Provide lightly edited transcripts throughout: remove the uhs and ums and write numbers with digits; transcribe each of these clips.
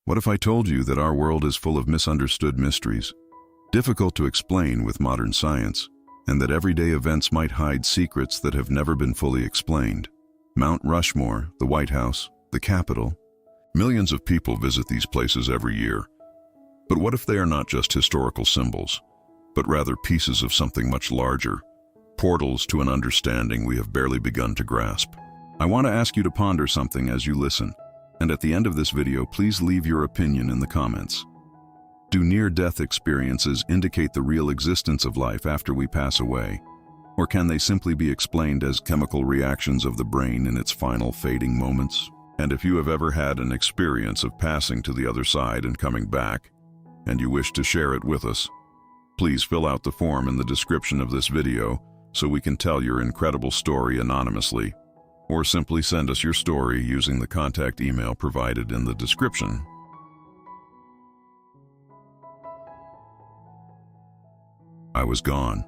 What if I told you that our world is full of misunderstood mysteries, difficult to explain with modern science, and that everyday events might hide secrets that have never been fully explained? Mount Rushmore, the White House, the Capitol. Millions of people visit these places every year. But what if they are not just historical symbols, but rather pieces of something much larger, portals to an understanding we have barely begun to grasp? I want to ask you to ponder something as you listen, and at the end of this video, please leave your opinion in the comments. Do near-death experiences indicate the real existence of life after we pass away? Or can they simply be explained as chemical reactions of the brain in its final fading moments? And if you have ever had an experience of passing to the other side and coming back, and you wish to share it with us, please fill out the form in the description of this video so we can tell your incredible story anonymously, or simply send us your story using the contact email provided in the description. I was gone.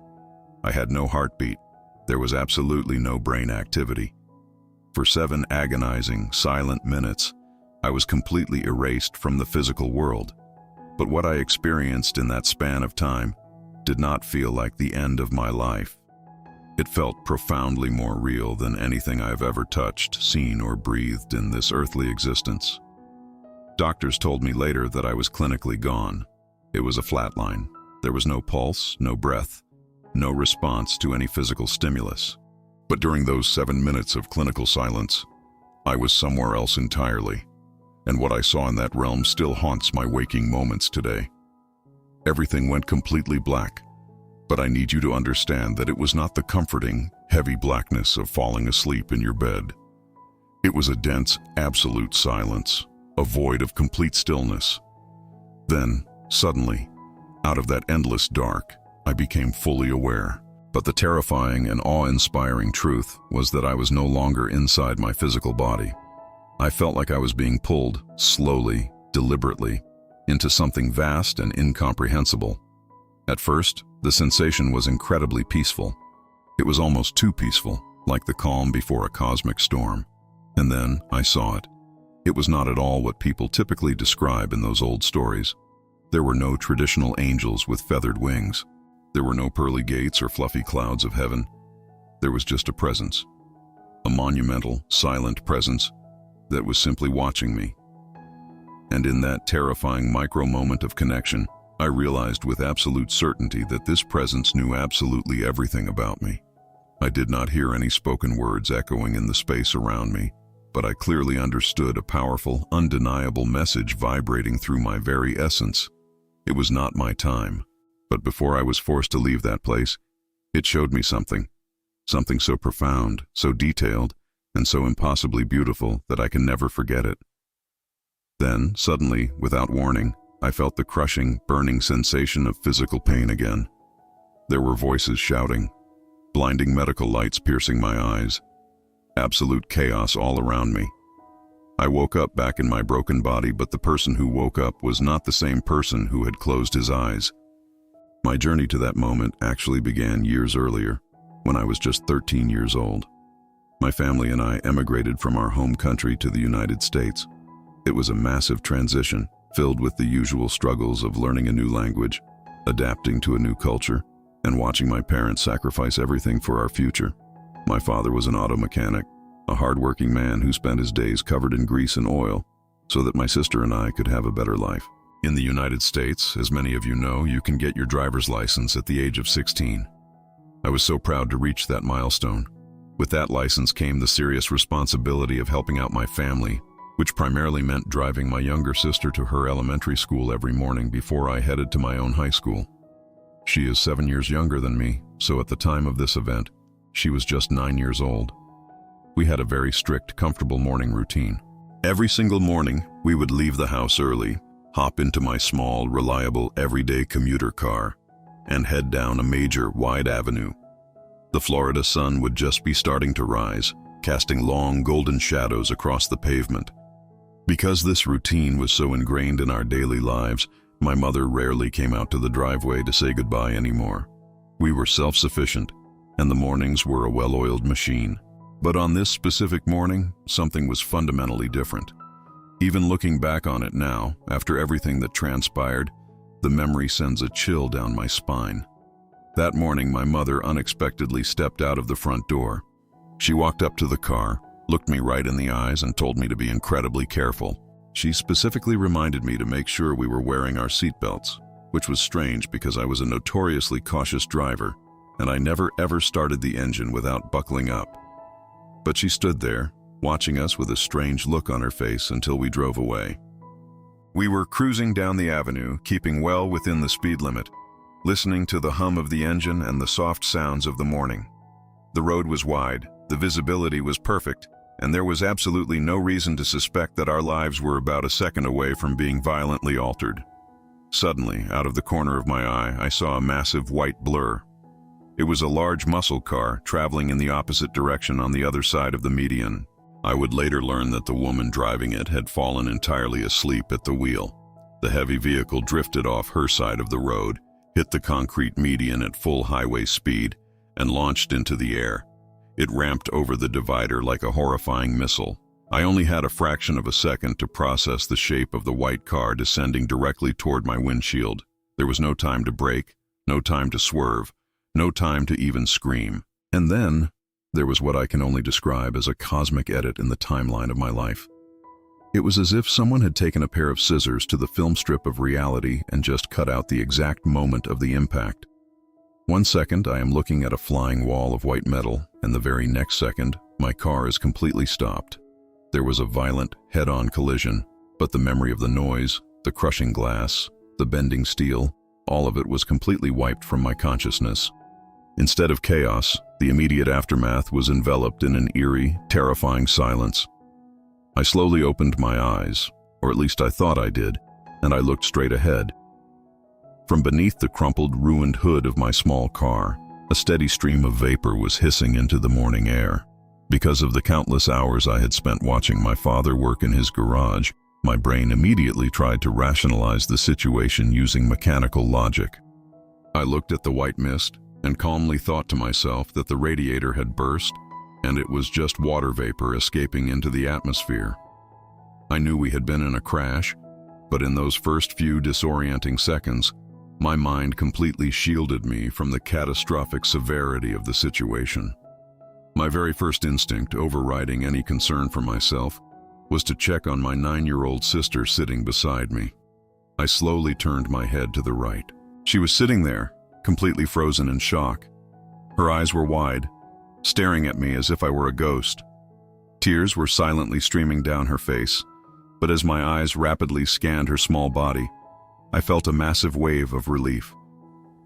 I had no heartbeat. There was absolutely no brain activity. For 7 agonizing, silent minutes, I was completely erased from the physical world. But what I experienced in that span of time did not feel like the end of my life. It felt profoundly more real than anything I've ever touched, seen, or breathed in this earthly existence. Doctors told me later that I was clinically gone. It was a flatline. There was no pulse, no breath, no response to any physical stimulus. But during those 7 minutes of clinical silence, I was somewhere else entirely, and what I saw in that realm still haunts my waking moments today. Everything went completely black, but I need you to understand that it was not the comforting, heavy blackness of falling asleep in your bed. It was a dense, absolute silence, a void of complete stillness. Then, suddenly, out of that endless dark, I became fully aware. But the terrifying and awe-inspiring truth was that I was no longer inside my physical body. I felt like I was being pulled, slowly, deliberately, into something vast and incomprehensible. At first, the sensation was incredibly peaceful. It was almost too peaceful, like the calm before a cosmic storm. And then I saw it. It was not at all what people typically describe in those old stories. There were no traditional angels with feathered wings. There were no pearly gates or fluffy clouds of heaven. There was just a presence, a monumental, silent presence that was simply watching me. And in that terrifying micro-moment of connection, I realized with absolute certainty that this presence knew absolutely everything about me. I did not hear any spoken words echoing in the space around me, but I clearly understood a powerful, undeniable message vibrating through my very essence. It was not my time. But before I was forced to leave that place, it showed me something so profound, so detailed, and so impossibly beautiful that I can never forget it. Then, suddenly, without warning, I felt the crushing, burning sensation of physical pain again. There were voices shouting, blinding medical lights piercing my eyes, absolute chaos all around me. I woke up back in my broken body, but the person who woke up was not the same person who had closed his eyes. My journey to that moment actually began years earlier, when I was just 13 years old. My family and I emigrated from our home country to the United States. It was a massive transition, filled with the usual struggles of learning a new language, adapting to a new culture, and watching my parents sacrifice everything for our future. My father was an auto mechanic, a hard-working man who spent his days covered in grease and oil, so that my sister and I could have a better life. In the United States, as many of you know, you can get your driver's license at the age of 16. I was so proud to reach that milestone. With that license came the serious responsibility of helping out my family, which primarily meant driving my younger sister to her elementary school every morning before I headed to my own high school. She is 7 years younger than me, so at the time of this event, she was just 9 years old. We had a very strict, comfortable morning routine. Every single morning, we would leave the house early, hop into my small, reliable, everyday commuter car, and head down a major, wide avenue. The Florida sun would just be starting to rise, casting long, golden shadows across the pavement. Because this routine was so ingrained in our daily lives, my mother rarely came out to the driveway to say goodbye anymore. We were self-sufficient, and the mornings were a well-oiled machine. But on this specific morning, something was fundamentally different. Even looking back on it now, after everything that transpired, the memory sends a chill down my spine. That morning, my mother unexpectedly stepped out of the front door. She walked up to the car, looked me right in the eyes, and told me to be incredibly careful. She specifically reminded me to make sure we were wearing our seatbelts, which was strange because I was a notoriously cautious driver, and I never ever started the engine without buckling up. But she stood there, watching us with a strange look on her face until we drove away. We were cruising down the avenue, keeping well within the speed limit, listening to the hum of the engine and the soft sounds of the morning. The road was wide, the visibility was perfect, and there was absolutely no reason to suspect that our lives were about a second away from being violently altered. Suddenly, out of the corner of my eye, I saw a massive white blur. It was a large muscle car traveling in the opposite direction on the other side of the median. I would later learn that the woman driving it had fallen entirely asleep at the wheel. The heavy vehicle drifted off her side of the road, hit the concrete median at full highway speed, and launched into the air. It ramped over the divider like a horrifying missile. I only had a fraction of a second to process the shape of the white car descending directly toward my windshield. There was no time to brake, no time to swerve, no time to even scream. And then, there was what I can only describe as a cosmic edit in the timeline of my life. It was as if someone had taken a pair of scissors to the film strip of reality and just cut out the exact moment of the impact. 1 second, I am looking at a flying wall of white metal, and the very next second, my car is completely stopped. There was a violent, head-on collision, but the memory of the noise, the crushing glass, the bending steel, all of it was completely wiped from my consciousness. Instead of chaos, the immediate aftermath was enveloped in an eerie, terrifying silence. I slowly opened my eyes, or at least I thought I did, and I looked straight ahead. From beneath the crumpled, ruined hood of my small car, a steady stream of vapor was hissing into the morning air. Because of the countless hours I had spent watching my father work in his garage, my brain immediately tried to rationalize the situation using mechanical logic. I looked at the white mist and calmly thought to myself that the radiator had burst and it was just water vapor escaping into the atmosphere. I knew we had been in a crash, but in those first few disorienting seconds, my mind completely shielded me from the catastrophic severity of the situation. My very first instinct, overriding any concern for myself, was to check on my 9-year-old sister sitting beside me. I slowly turned my head to the right. She was sitting there, completely frozen in shock. Her eyes were wide, staring at me as if I were a ghost. Tears were silently streaming down her face, but as my eyes rapidly scanned her small body, I felt a massive wave of relief.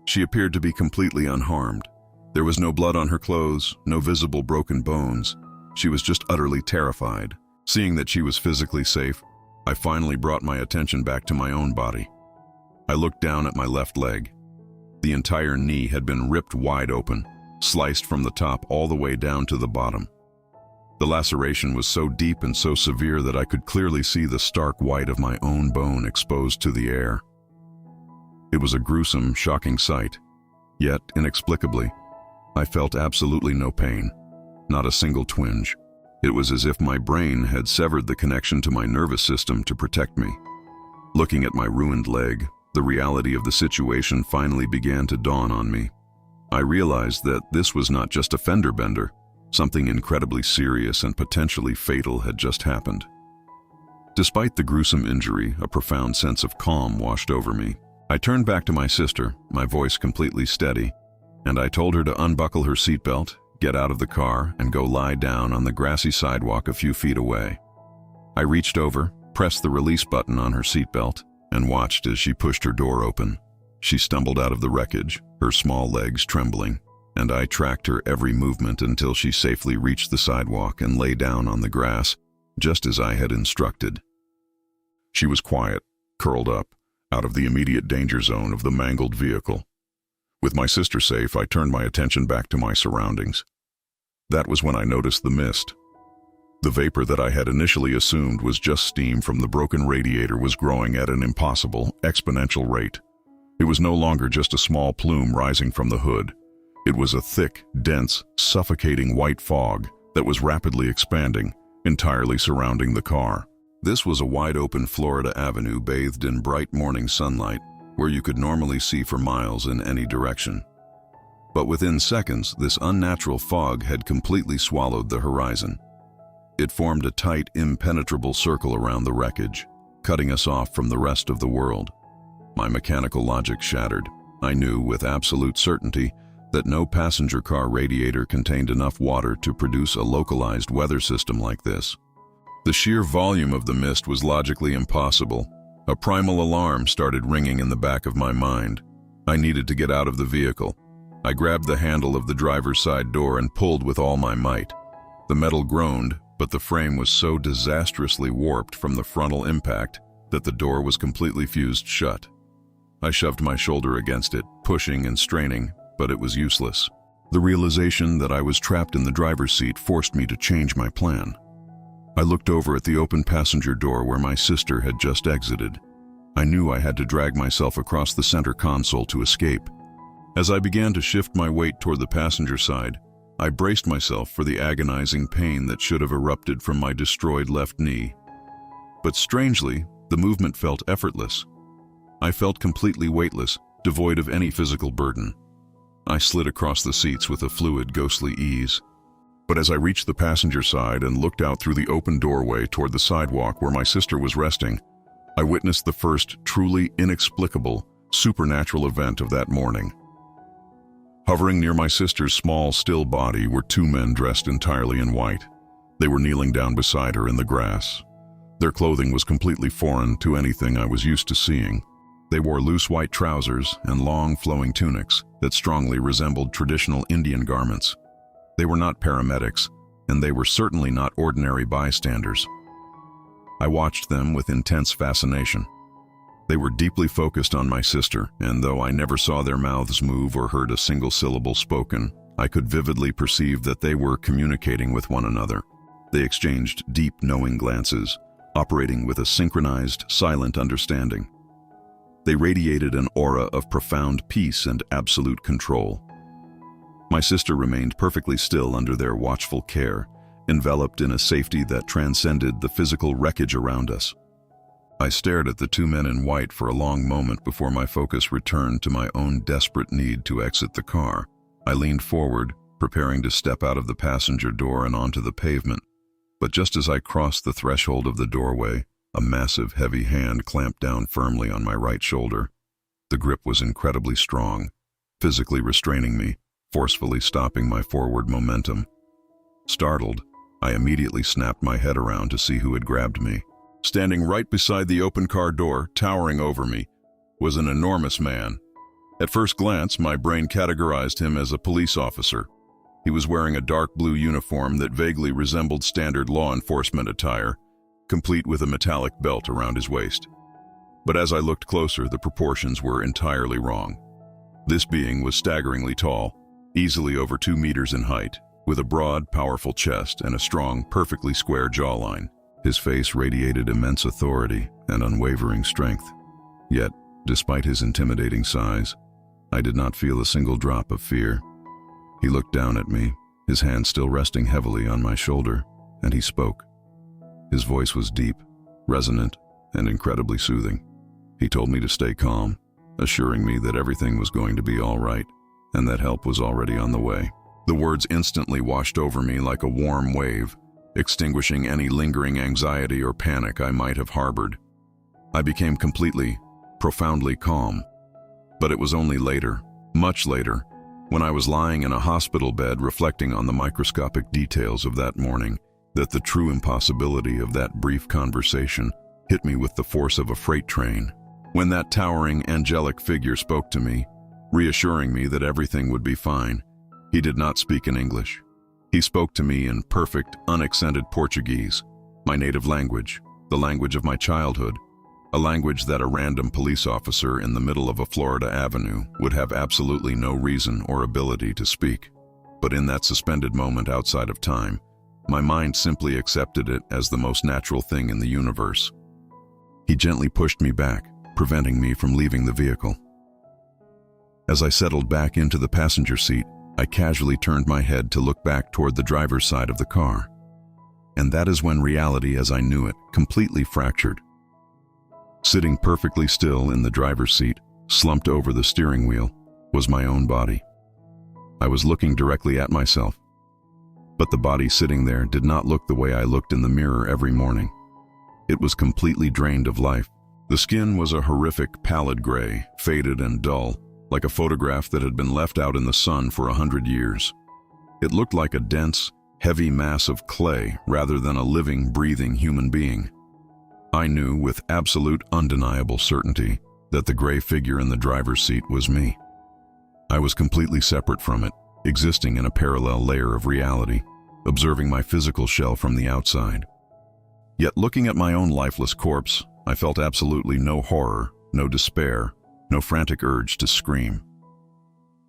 She appeared to be completely unharmed. There was no blood on her clothes, no visible broken bones. She was just utterly terrified. Seeing that she was physically safe, I finally brought my attention back to my own body. I looked down at my left leg. The entire knee had been ripped wide open, sliced from the top all the way down to the bottom. The laceration was so deep and so severe that I could clearly see the stark white of my own bone exposed to the air. It was a gruesome, shocking sight. Yet, inexplicably, I felt absolutely no pain, not a single twinge. It was as if my brain had severed the connection to my nervous system to protect me. Looking at my ruined leg, the reality of the situation finally began to dawn on me. I realized that this was not just a fender bender. Something incredibly serious and potentially fatal had just happened. Despite the gruesome injury, a profound sense of calm washed over me. I turned back to my sister, my voice completely steady, and I told her to unbuckle her seatbelt, get out of the car, and go lie down on the grassy sidewalk a few feet away. I reached over, pressed the release button on her seatbelt, and watched as she pushed her door open. She stumbled out of the wreckage, her small legs trembling, and I tracked her every movement until she safely reached the sidewalk and lay down on the grass, just as I had instructed. She was quiet, curled up, out of the immediate danger zone of the mangled vehicle. With my sister safe, I turned my attention back to my surroundings. That was when I noticed the mist. The vapor that I had initially assumed was just steam from the broken radiator was growing at an impossible, exponential rate. It was no longer just a small plume rising from the hood. It was a thick, dense, suffocating white fog that was rapidly expanding, entirely surrounding the car. This was a wide-open Florida avenue bathed in bright morning sunlight, where you could normally see for miles in any direction. But within seconds, this unnatural fog had completely swallowed the horizon. It formed a tight, impenetrable circle around the wreckage, cutting us off from the rest of the world. My mechanical logic shattered. I knew with absolute certainty that no passenger car radiator contained enough water to produce a localized weather system like this. The sheer volume of the mist was logically impossible. A primal alarm started ringing in the back of my mind. I needed to get out of the vehicle. I grabbed the handle of the driver's side door and pulled with all my might. The metal groaned, but the frame was so disastrously warped from the frontal impact that the door was completely fused shut. I shoved my shoulder against it, pushing and straining, but it was useless. The realization that I was trapped in the driver's seat forced me to change my plan. I looked over at the open passenger door where my sister had just exited. I knew I had to drag myself across the center console to escape. As I began to shift my weight toward the passenger side, I braced myself for the agonizing pain that should have erupted from my destroyed left knee. But strangely, the movement felt effortless. I felt completely weightless, devoid of any physical burden. I slid across the seats with a fluid, ghostly ease. But as I reached the passenger side and looked out through the open doorway toward the sidewalk where my sister was resting, I witnessed the first truly inexplicable, supernatural event of that morning. Hovering near my sister's small, still body were two men dressed entirely in white. They were kneeling down beside her in the grass. Their clothing was completely foreign to anything I was used to seeing. They wore loose white trousers and long, flowing tunics that strongly resembled traditional Indian garments. They were not paramedics, and they were certainly not ordinary bystanders. I watched them with intense fascination. They were deeply focused on my sister, and though I never saw their mouths move or heard a single syllable spoken, I could vividly perceive that they were communicating with one another. They exchanged deep, knowing glances, operating with a synchronized, silent understanding. They radiated an aura of profound peace and absolute control. My sister remained perfectly still under their watchful care, enveloped in a safety that transcended the physical wreckage around us. I stared at the two men in white for a long moment before my focus returned to my own desperate need to exit the car. I leaned forward, preparing to step out of the passenger door and onto the pavement. But just as I crossed the threshold of the doorway, a massive, heavy hand clamped down firmly on my right shoulder. The grip was incredibly strong, physically restraining me, forcefully stopping my forward momentum. Startled, I immediately snapped my head around to see who had grabbed me. Standing right beside the open car door, towering over me, was an enormous man. At first glance, my brain categorized him as a police officer. He was wearing a dark blue uniform that vaguely resembled standard law enforcement attire, complete with a metallic belt around his waist. But as I looked closer, the proportions were entirely wrong. This being was staggeringly tall, easily over 2 meters in height, with a broad, powerful chest and a strong, perfectly square jawline. His face radiated immense authority and unwavering strength. Yet, despite his intimidating size, I did not feel a single drop of fear. He looked down at me, his hand still resting heavily on my shoulder, and he spoke. His voice was deep, resonant, and incredibly soothing. He told me to stay calm, assuring me that everything was going to be all right, and that help was already on the way. The words instantly washed over me like a warm wave, extinguishing any lingering anxiety or panic I might have harbored. I became completely, profoundly calm. But it was only later, much later, when I was lying in a hospital bed reflecting on the microscopic details of that morning, that the true impossibility of that brief conversation hit me with the force of a freight train. When that towering, angelic figure spoke to me, reassuring me that everything would be fine, he did not speak in English. He spoke to me in perfect, unaccented Portuguese, my native language, the language of my childhood, a language that a random police officer in the middle of a Florida avenue would have absolutely no reason or ability to speak. But in that suspended moment outside of time, my mind simply accepted it as the most natural thing in the universe. He gently pushed me back, preventing me from leaving the vehicle. As I settled back into the passenger seat, I casually turned my head to look back toward the driver's side of the car. And that is when reality as I knew it completely fractured. Sitting perfectly still in the driver's seat, slumped over the steering wheel, was my own body. I was looking directly at myself, but the body sitting there did not look the way I looked in the mirror every morning. It was completely drained of life. The skin was a horrific pallid gray, faded and dull, like a photograph that had been left out in the sun for 100 years. It looked like a dense, heavy mass of clay rather than a living, breathing human being. I knew with absolute, undeniable certainty that the gray figure in the driver's seat was me. I was completely separate from it, existing in a parallel layer of reality, observing my physical shell from the outside. Yet looking at my own lifeless corpse, I felt absolutely no horror, no despair, no frantic urge to scream.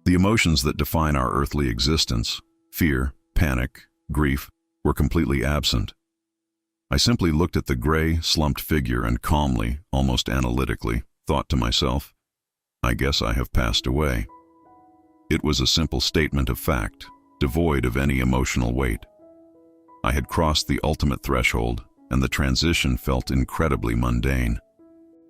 The emotions that define our earthly existence, fear, panic, grief, were completely absent. I simply looked at the gray, slumped figure and calmly, almost analytically, thought to myself, I guess I have passed away. It was a simple statement of fact, devoid of any emotional weight. I had crossed the ultimate threshold, and the transition felt incredibly mundane.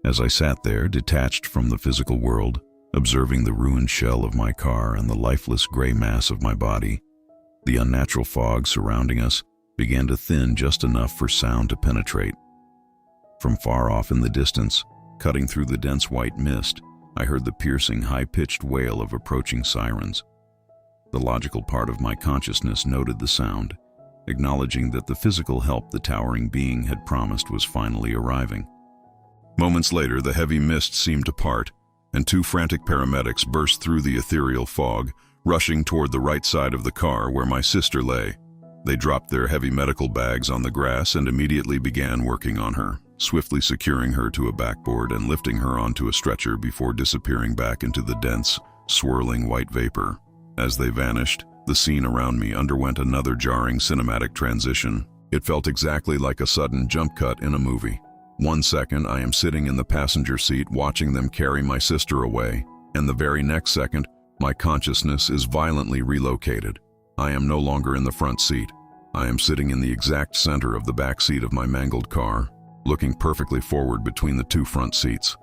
As I sat there, detached from the physical world, observing the ruined shell of my car and the lifeless gray mass of my body, the unnatural fog surrounding us began to thin just enough for sound to penetrate. From far off in the distance, cutting through the dense white mist, I heard the piercing, high-pitched wail of approaching sirens. The logical part of my consciousness noted the sound, acknowledging that the physical help the towering being had promised was finally arriving. Moments later, the heavy mist seemed to part, and two frantic paramedics burst through the ethereal fog, rushing toward the right side of the car where my sister lay. They dropped their heavy medical bags on the grass and immediately began working on her, swiftly securing her to a backboard and lifting her onto a stretcher before disappearing back into the dense, swirling white vapor. As they vanished, the scene around me underwent another jarring cinematic transition. It felt exactly like a sudden jump cut in a movie. 1 second, I am sitting in the passenger seat watching them carry my sister away, and the very next second, my consciousness is violently relocated. I am no longer in the front seat. I am sitting in the exact center of the back seat of my mangled car, looking perfectly forward between the two front seats.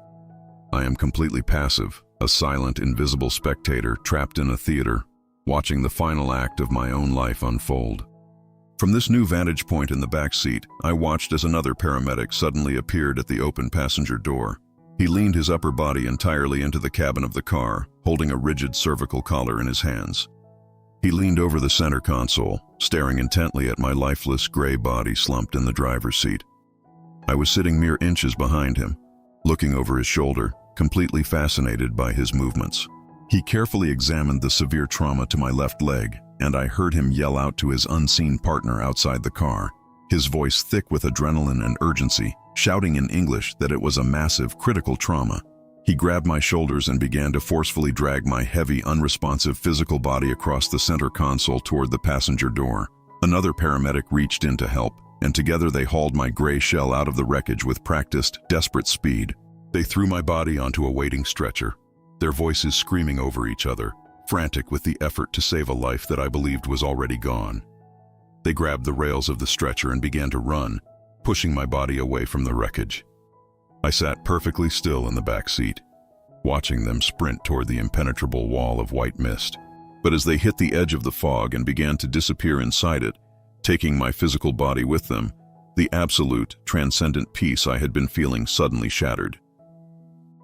I am completely passive, a silent, invisible spectator trapped in a theater, watching the final act of my own life unfold. From this new vantage point in the back seat, I watched as another paramedic suddenly appeared at the open passenger door. He leaned his upper body entirely into the cabin of the car, holding a rigid cervical collar in his hands. He leaned over the center console, staring intently at my lifeless gray body slumped in the driver's seat. I was sitting mere inches behind him, looking over his shoulder, completely fascinated by his movements. He carefully examined the severe trauma to my left leg, and I heard him yell out to his unseen partner outside the car, his voice thick with adrenaline and urgency, shouting in English that it was a massive, critical trauma. He grabbed my shoulders and began to forcefully drag my heavy, unresponsive physical body across the center console toward the passenger door. Another paramedic reached in to help, and together they hauled my gray shell out of the wreckage with practiced, desperate speed. They threw my body onto a waiting stretcher, their voices screaming over each other, frantic with the effort to save a life that I believed was already gone. They grabbed the rails of the stretcher and began to run, pushing my body away from the wreckage. I sat perfectly still in the back seat, watching them sprint toward the impenetrable wall of white mist. But as they hit the edge of the fog and began to disappear inside it, taking my physical body with them, the absolute, transcendent peace I had been feeling suddenly shattered.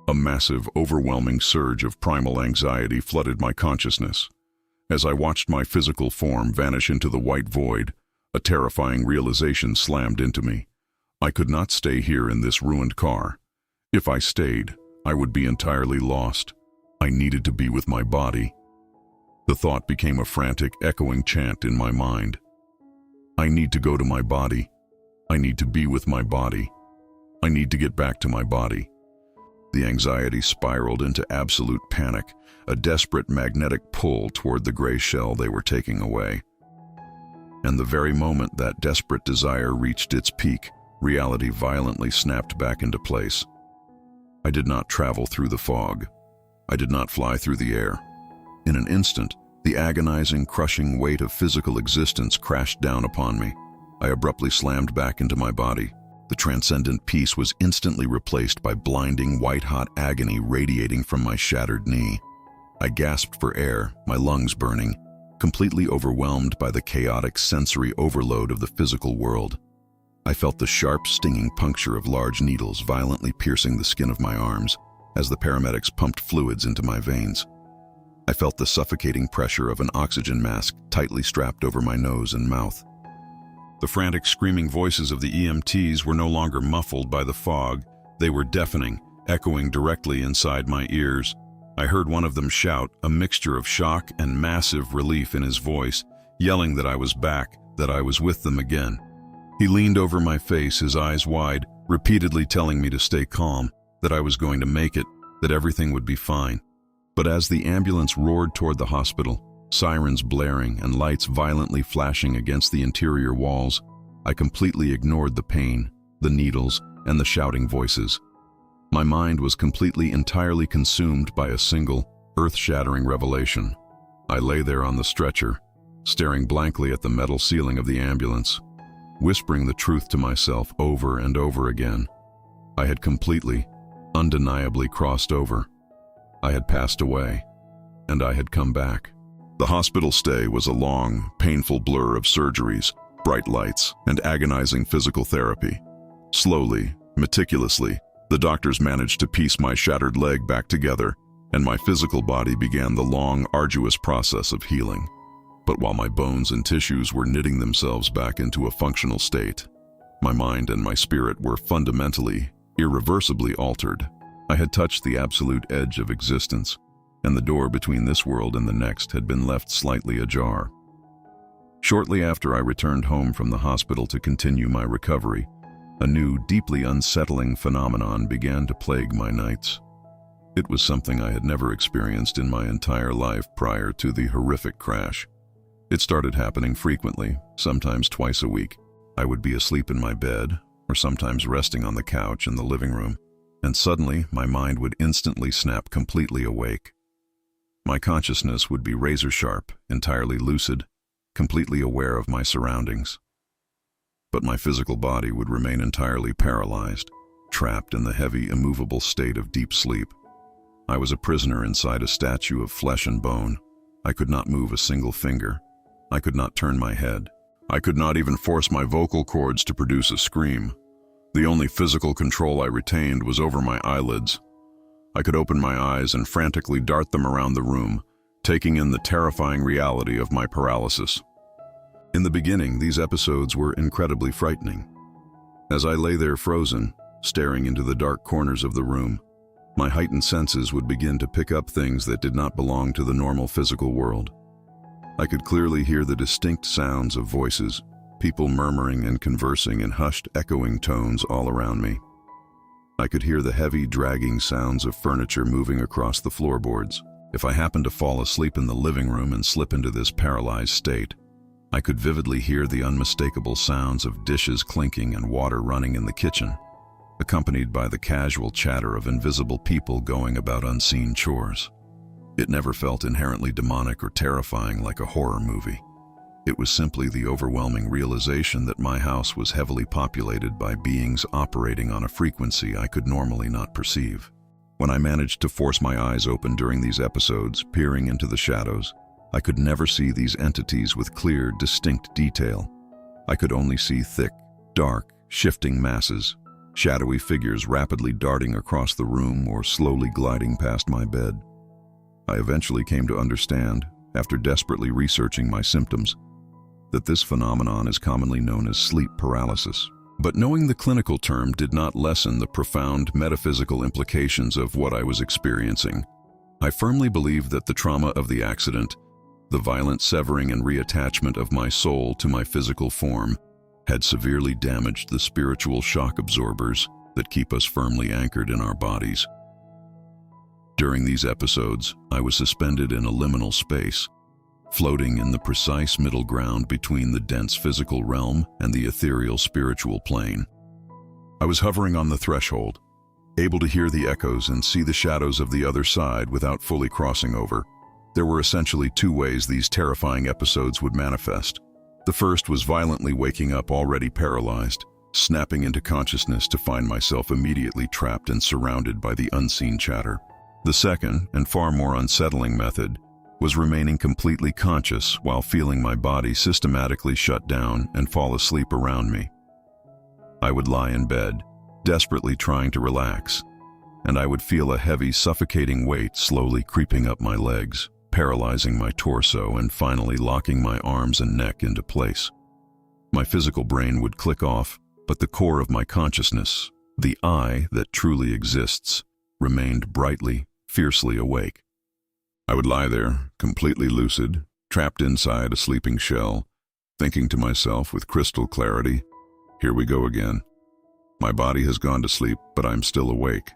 A massive, overwhelming surge of primal anxiety flooded my consciousness. As I watched my physical form vanish into the white void, a terrifying realization slammed into me. I could not stay here in this ruined car. If I stayed, I would be entirely lost. I needed to be with my body. The thought became a frantic, echoing chant in my mind. I need to go to my body. I need to be with my body. I need to get back to my body. The anxiety spiraled into absolute panic, a desperate magnetic pull toward the gray shell they were taking away. And the very moment that desperate desire reached its peak, reality violently snapped back into place. I did not travel through the fog. I did not fly through the air. In an instant, the agonizing, crushing weight of physical existence crashed down upon me. I abruptly slammed back into my body. The transcendent peace was instantly replaced by blinding, white-hot agony radiating from my shattered knee. I gasped for air, my lungs burning, completely overwhelmed by the chaotic sensory overload of the physical world. I felt the sharp, stinging puncture of large needles violently piercing the skin of my arms as the paramedics pumped fluids into my veins. I felt the suffocating pressure of an oxygen mask tightly strapped over my nose and mouth. The frantic, screaming voices of the EMTs were no longer muffled by the fog. They were deafening, echoing directly inside my ears. I heard one of them shout, a mixture of shock and massive relief in his voice, yelling that I was back, that I was with them again. He leaned over my face, his eyes wide, repeatedly telling me to stay calm, that I was going to make it, that everything would be fine. But as the ambulance roared toward the hospital, sirens blaring and lights violently flashing against the interior walls, I completely ignored the pain, the needles, and the shouting voices. My mind was entirely consumed by a single, earth-shattering revelation. I lay there on the stretcher, staring blankly at the metal ceiling of the ambulance, whispering the truth to myself over and over again. I had completely, undeniably crossed over. I had passed away, and I had come back. The hospital stay was a long, painful blur of surgeries, bright lights, and agonizing physical therapy. Slowly, meticulously, the doctors managed to piece my shattered leg back together, and my physical body began the long, arduous process of healing. But while my bones and tissues were knitting themselves back into a functional state, my mind and my spirit were fundamentally, irreversibly altered. I had touched the absolute edge of existence, and the door between this world and the next had been left slightly ajar. Shortly after I returned home from the hospital to continue my recovery, a new, deeply unsettling phenomenon began to plague my nights. It was something I had never experienced in my entire life prior to the horrific crash. It started happening frequently, sometimes twice a week. I would be asleep in my bed, or sometimes resting on the couch in the living room, and suddenly my mind would instantly snap completely awake. My consciousness would be razor-sharp, entirely lucid, completely aware of my surroundings. But my physical body would remain entirely paralyzed, trapped in the heavy, immovable state of deep sleep. I was a prisoner inside a statue of flesh and bone. I could not move a single finger. I could not turn my head. I could not even force my vocal cords to produce a scream. The only physical control I retained was over my eyelids. I could open my eyes and frantically dart them around the room, taking in the terrifying reality of my paralysis. In the beginning, these episodes were incredibly frightening. As I lay there frozen, staring into the dark corners of the room, my heightened senses would begin to pick up things that did not belong to the normal physical world. I could clearly hear the distinct sounds of voices, people murmuring and conversing in hushed, echoing tones all around me. I could hear the heavy, dragging sounds of furniture moving across the floorboards. If I happened to fall asleep in the living room and slip into this paralyzed state, I could vividly hear the unmistakable sounds of dishes clinking and water running in the kitchen, accompanied by the casual chatter of invisible people going about unseen chores. It never felt inherently demonic or terrifying like a horror movie. It was simply the overwhelming realization that my house was heavily populated by beings operating on a frequency I could normally not perceive. When I managed to force my eyes open during these episodes, peering into the shadows, I could never see these entities with clear, distinct detail. I could only see thick, dark, shifting masses, shadowy figures rapidly darting across the room or slowly gliding past my bed. I eventually came to understand, after desperately researching my symptoms, that this phenomenon is commonly known as sleep paralysis. But knowing the clinical term did not lessen the profound metaphysical implications of what I was experiencing. I firmly believed that the trauma of the accident, the violent severing and reattachment of my soul to my physical form, had severely damaged the spiritual shock absorbers that keep us firmly anchored in our bodies. During these episodes, I was suspended in a liminal space, floating in the precise middle ground between the dense physical realm and the ethereal spiritual plane. I was hovering on the threshold, able to hear the echoes and see the shadows of the other side without fully crossing over. There were essentially two ways these terrifying episodes would manifest. The first was violently waking up already paralyzed, snapping into consciousness to find myself immediately trapped and surrounded by the unseen chatter. The second, and far more unsettling method, was remaining completely conscious while feeling my body systematically shut down and fall asleep around me. I would lie in bed, desperately trying to relax, and I would feel a heavy, suffocating weight slowly creeping up my legs, paralyzing my torso and finally locking my arms and neck into place. My physical brain would click off, but the core of my consciousness, the I that truly exists, remained brightly, fiercely awake. I would lie there, completely lucid, trapped inside a sleeping shell, thinking to myself with crystal clarity, "Here we go again. My body has gone to sleep, but I'm still awake."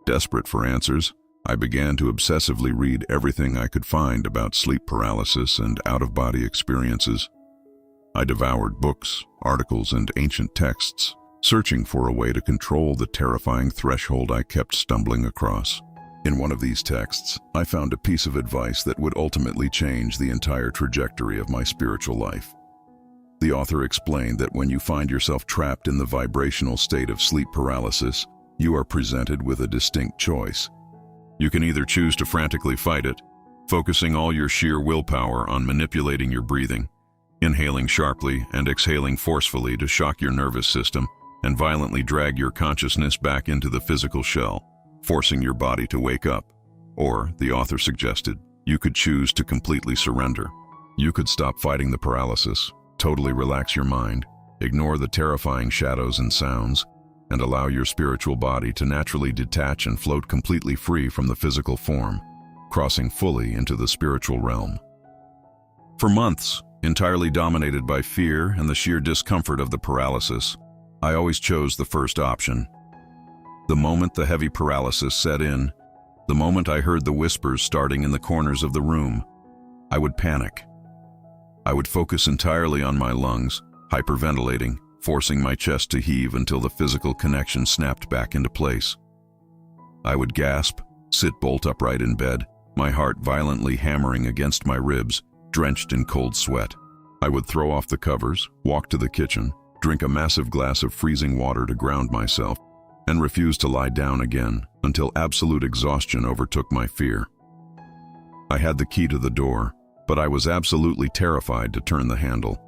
Desperate for answers, I began to obsessively read everything I could find about sleep paralysis and out-of-body experiences. I devoured books, articles, and ancient texts, searching for a way to control the terrifying threshold I kept stumbling across. In one of these texts, I found a piece of advice that would ultimately change the entire trajectory of my spiritual life. The author explained that when you find yourself trapped in the vibrational state of sleep paralysis, you are presented with a distinct choice. You can either choose to frantically fight it, focusing all your sheer willpower on manipulating your breathing, inhaling sharply and exhaling forcefully to shock your nervous system and violently drag your consciousness back into the physical shell, forcing your body to wake up. Or, the author suggested, you could choose to completely surrender. You could stop fighting the paralysis, totally relax your mind, ignore the terrifying shadows and sounds, and allow your spiritual body to naturally detach and float completely free from the physical form, crossing fully into the spiritual realm. For months, entirely dominated by fear and the sheer discomfort of the paralysis, I always chose the first option. The moment the heavy paralysis set in, the moment I heard the whispers starting in the corners of the room, I would panic. I would focus entirely on my lungs, hyperventilating, forcing my chest to heave until the physical connection snapped back into place. I would gasp, sit bolt upright in bed, my heart violently hammering against my ribs, drenched in cold sweat. I would throw off the covers, walk to the kitchen, drink a massive glass of freezing water to ground myself, and refuse to lie down again until absolute exhaustion overtook my fear. I had the key to the door, but I was absolutely terrified to turn the handle.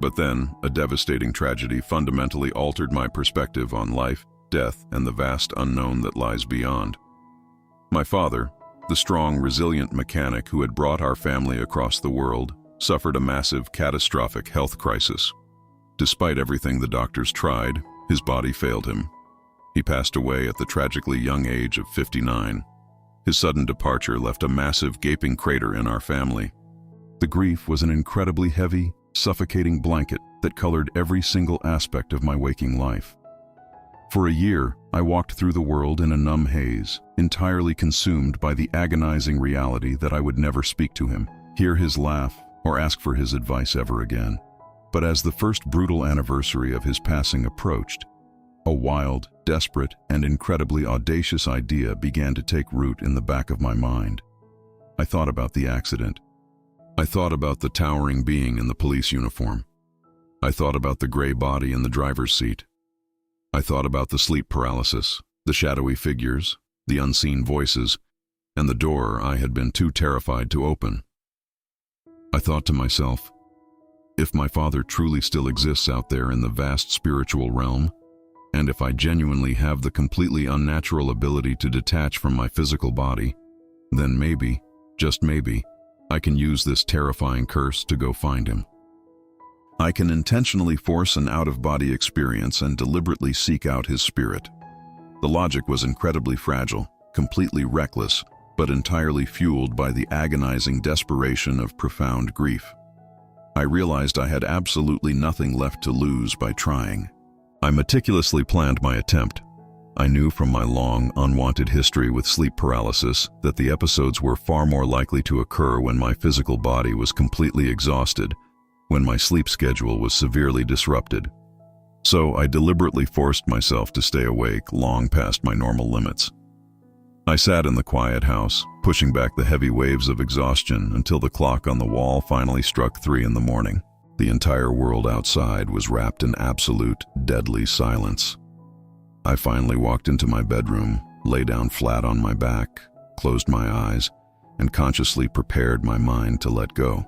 But then, a devastating tragedy fundamentally altered my perspective on life, death, and the vast unknown that lies beyond. My father, the strong, resilient mechanic who had brought our family across the world, suffered a massive, catastrophic health crisis. Despite everything the doctors tried, his body failed him. He passed away at the tragically young age of 59. His sudden departure left a massive, gaping crater in our family. The grief was an incredibly heavy, suffocating blanket that colored every single aspect of my waking life. For a year, I walked through the world in a numb haze, entirely consumed by the agonizing reality that I would never speak to him, hear his laugh, or ask for his advice ever again. But as the first brutal anniversary of his passing approached, a wild, desperate, and incredibly audacious idea began to take root in the back of my mind. I thought about the accident. I thought about the towering being in the police uniform. I thought about the gray body in the driver's seat. I thought about the sleep paralysis, the shadowy figures, the unseen voices, and the door I had been too terrified to open. I thought to myself, if my father truly still exists out there in the vast spiritual realm, and if I genuinely have the completely unnatural ability to detach from my physical body, then maybe, just maybe, I can use this terrifying curse to go find him. I can intentionally force an out-of-body experience and deliberately seek out his spirit. The logic was incredibly fragile, completely reckless, but entirely fueled by the agonizing desperation of profound grief. I realized I had absolutely nothing left to lose by trying. I meticulously planned my attempt. I knew from my long, unwanted history with sleep paralysis that the episodes were far more likely to occur when my physical body was completely exhausted, when my sleep schedule was severely disrupted. So I deliberately forced myself to stay awake long past my normal limits. I sat in the quiet house, pushing back the heavy waves of exhaustion until the clock on the wall finally struck 3 in the morning. The entire world outside was wrapped in absolute, deadly silence. I finally walked into my bedroom, lay down flat on my back, closed my eyes, and consciously prepared my mind to let go.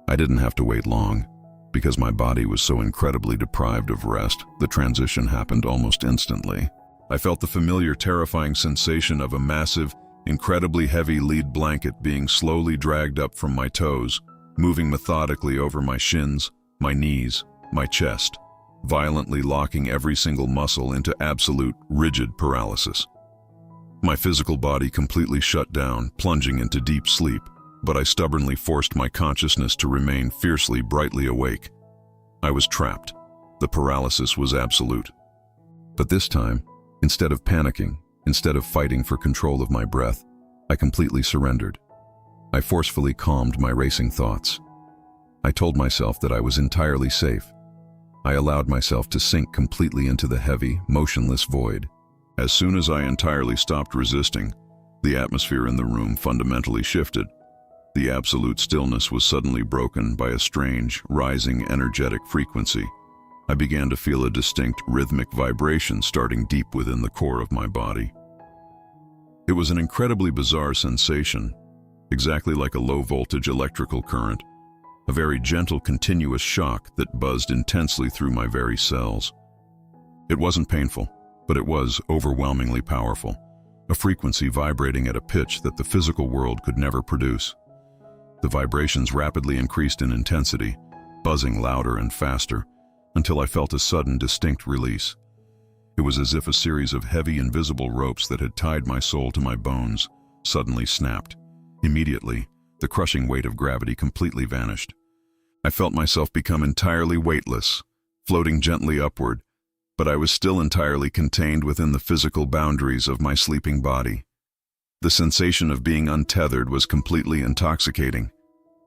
I didn't have to wait long. Because my body was so incredibly deprived of rest, the transition happened almost instantly. I felt the familiar, terrifying sensation of a massive, incredibly heavy lead blanket being slowly dragged up from my toes, moving methodically over my shins, my knees, my chest, violently locking every single muscle into absolute, rigid paralysis. My physical body completely shut down, plunging into deep sleep, but I stubbornly forced my consciousness to remain fiercely, brightly awake. I was trapped. The paralysis was absolute. But this time, instead of panicking, instead of fighting for control of my breath, I completely surrendered. I forcefully calmed my racing thoughts. I told myself that I was entirely safe. I allowed myself to sink completely into the heavy, motionless void. As soon as I entirely stopped resisting, the atmosphere in the room fundamentally shifted. The absolute stillness was suddenly broken by a strange, rising, energetic frequency. I began to feel a distinct rhythmic vibration starting deep within the core of my body. It was an incredibly bizarre sensation, exactly like a low-voltage electrical current, a very gentle, continuous shock that buzzed intensely through my very cells. It wasn't painful, but it was overwhelmingly powerful, a frequency vibrating at a pitch that the physical world could never produce. The vibrations rapidly increased in intensity, buzzing louder and faster, until I felt a sudden, distinct release. It was as if a series of heavy, invisible ropes that had tied my soul to my bones suddenly snapped. Immediately, the crushing weight of gravity completely vanished. I felt myself become entirely weightless, floating gently upward, but I was still entirely contained within the physical boundaries of my sleeping body. The sensation of being untethered was completely intoxicating.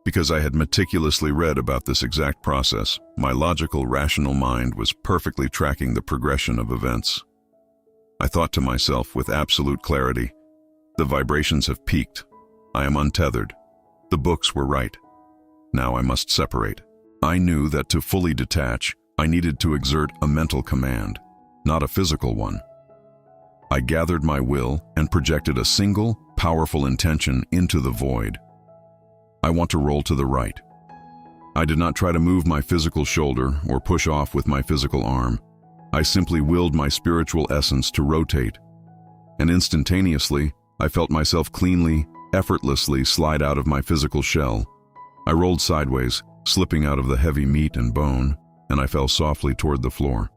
Because I had meticulously read about this exact process, my logical, rational mind was perfectly tracking the progression of events. I thought to myself with absolute clarity, the vibrations have peaked. I am untethered. The books were right. Now I must separate. I knew that to fully detach, I needed to exert a mental command, not a physical one. I gathered my will and projected a single, powerful intention into the void. I want to roll to the right. I did not try to move my physical shoulder or push off with my physical arm. I simply willed my spiritual essence to rotate. And instantaneously, I felt myself cleanly, effortlessly slide out of my physical shell. I rolled sideways, slipping out of the heavy meat and bone, and I fell softly toward the floor.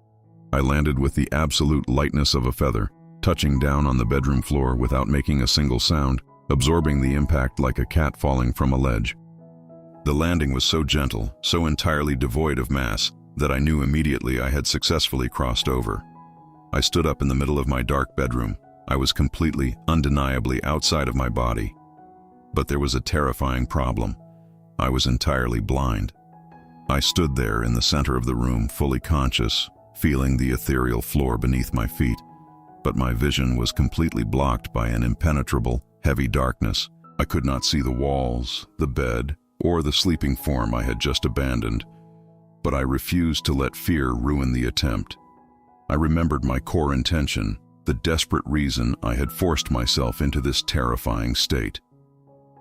I landed with the absolute lightness of a feather, touching down on the bedroom floor without making a single sound, absorbing the impact like a cat falling from a ledge. The landing was so gentle, so entirely devoid of mass, that I knew immediately I had successfully crossed over. I stood up in the middle of my dark bedroom. I was completely, undeniably outside of my body. But there was a terrifying problem. I was entirely blind. I stood there in the center of the room, fully conscious, feeling the ethereal floor beneath my feet. But my vision was completely blocked by an impenetrable, heavy darkness. I could not see the walls, the bed, or the sleeping form I had just abandoned. But I refused to let fear ruin the attempt. I remembered my core intention, the desperate reason I had forced myself into this terrifying state.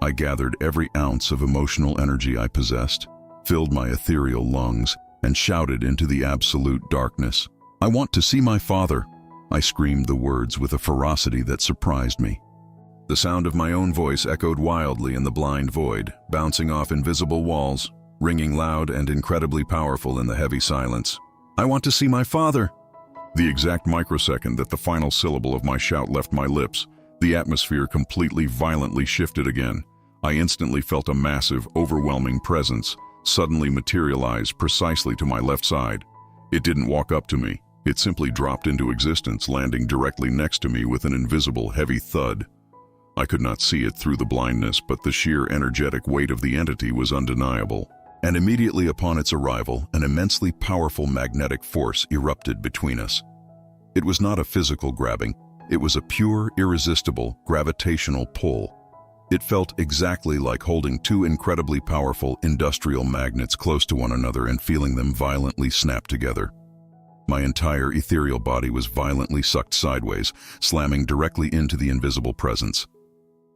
I gathered every ounce of emotional energy I possessed, filled my ethereal lungs, and shouted into the absolute darkness. "I want to see my father!" I screamed the words with a ferocity that surprised me. The sound of my own voice echoed wildly in the blind void, bouncing off invisible walls, ringing loud and incredibly powerful in the heavy silence. "I want to see my father!" The exact microsecond that the final syllable of my shout left my lips, the atmosphere completely violently shifted again. I instantly felt a massive, overwhelming presence suddenly materialize precisely to my left side. It didn't walk up to me. It simply dropped into existence, landing directly next to me with an invisible, heavy thud. I could not see it through the blindness, but the sheer energetic weight of the entity was undeniable. And immediately upon its arrival, an immensely powerful magnetic force erupted between us. It was not a physical grabbing. It was a pure, irresistible, gravitational pull. It felt exactly like holding two incredibly powerful industrial magnets close to one another and feeling them violently snap together. My entire ethereal body was violently sucked sideways, slamming directly into the invisible presence.